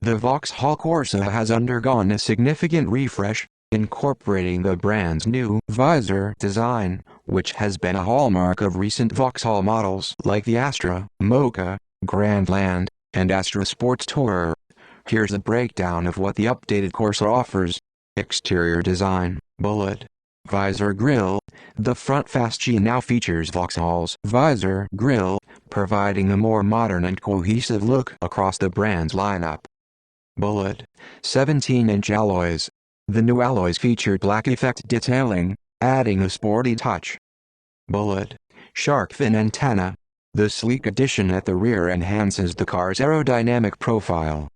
The Vauxhall Corsa has undergone a significant refresh, incorporating the brand's new visor design, which has been a hallmark of recent Vauxhall models like the Astra, Mocha, Grandland, and Astra Sports Tourer. Here's a breakdown of what the updated Corsa offers. Exterior design, bullet, visor grille. The front fascia now features Vauxhall's visor grille, providing a more modern and cohesive look across the brand's lineup. Bullet, 17-inch alloys. The new alloys feature black effect detailing, adding a sporty touch. Bullet, shark fin antenna. The sleek addition at the rear enhances the car's aerodynamic profile.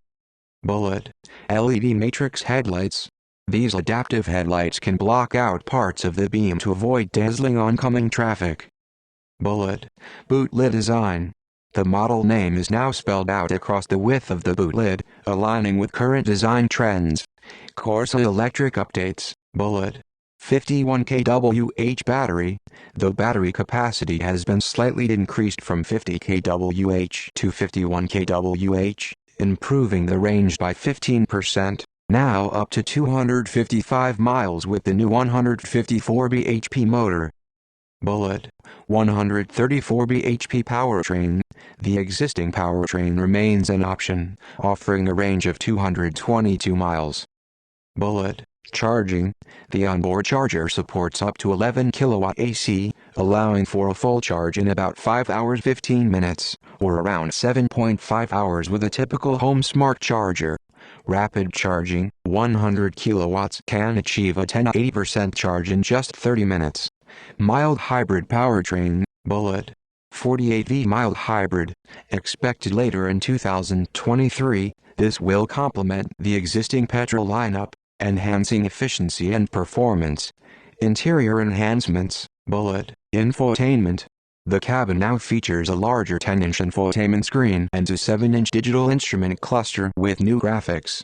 Bullet, LED matrix headlights. These adaptive headlights can block out parts of the beam to avoid dazzling oncoming traffic. Bullet, boot lid design. The model name is now spelled out across the width of the boot lid, aligning with current design trends. Corsa electric updates. Bullet, 51 kWh battery. The battery capacity has been slightly increased from 50 kWh to 51 kWh, improving the range by 15%, now up to 255 miles with the new 154 bhp motor. Bullet, 134 bhp powertrain. The existing powertrain remains an option, offering a range of 222 miles. Bullet, charging. The onboard charger supports up to 11 kW AC, allowing for a full charge in about 5 hours 15 minutes, or around 7.5 hours with a typical home smart charger. Rapid charging, 100 kilowatts, can achieve a 10–80% charge in just 30 minutes. Mild hybrid powertrain. Bullet, 48V mild hybrid, expected later in 2023. This will complement the existing petrol lineup, enhancing efficiency and performance. Interior enhancements. Bullet, infotainment. The cabin now features a larger 10-inch infotainment screen and a 7-inch digital instrument cluster with new graphics.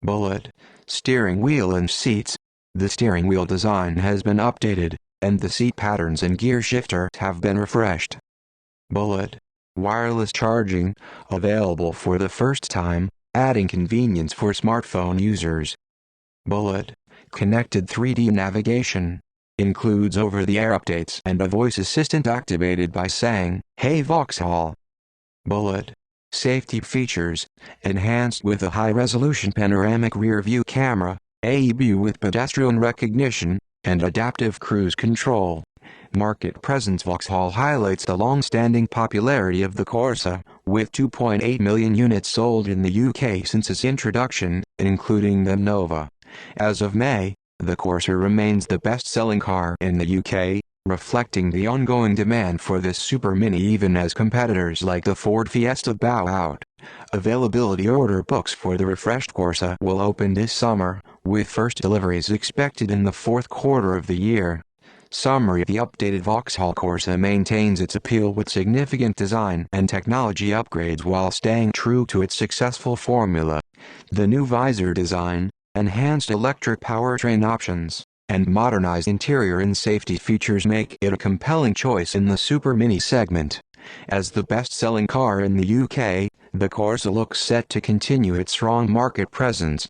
Bullet, steering wheel and seats. The steering wheel design has been updated, and the seat patterns and gear shifter have been refreshed. Bullet, wireless charging, available for the first time, adding convenience for smartphone users. Bullet, connected 3D navigation. Includes over-the-air updates and a voice assistant activated by saying, "Hey Vauxhall." Bullet, safety features, enhanced with a high-resolution panoramic rear-view camera, AEB with pedestrian recognition, and adaptive cruise control. Market presence. Vauxhall highlights the long-standing popularity of the Corsa, with 2.8 million units sold in the UK since its introduction, including the Nova. As of May, the Corsa remains the best-selling car in the UK, reflecting the ongoing demand for this super mini even as competitors like the Ford Fiesta bow out. Availability. Order books for the refreshed Corsa will open this summer, with first deliveries expected in the fourth quarter of the year. Summary. The updated Vauxhall Corsa maintains its appeal with significant design and technology upgrades while staying true to its successful formula. The new visor design, enhanced electric powertrain options, and modernized interior and safety features make it a compelling choice in the super mini segment. As the best-selling car in the UK, the Corsa looks set to continue its strong market presence,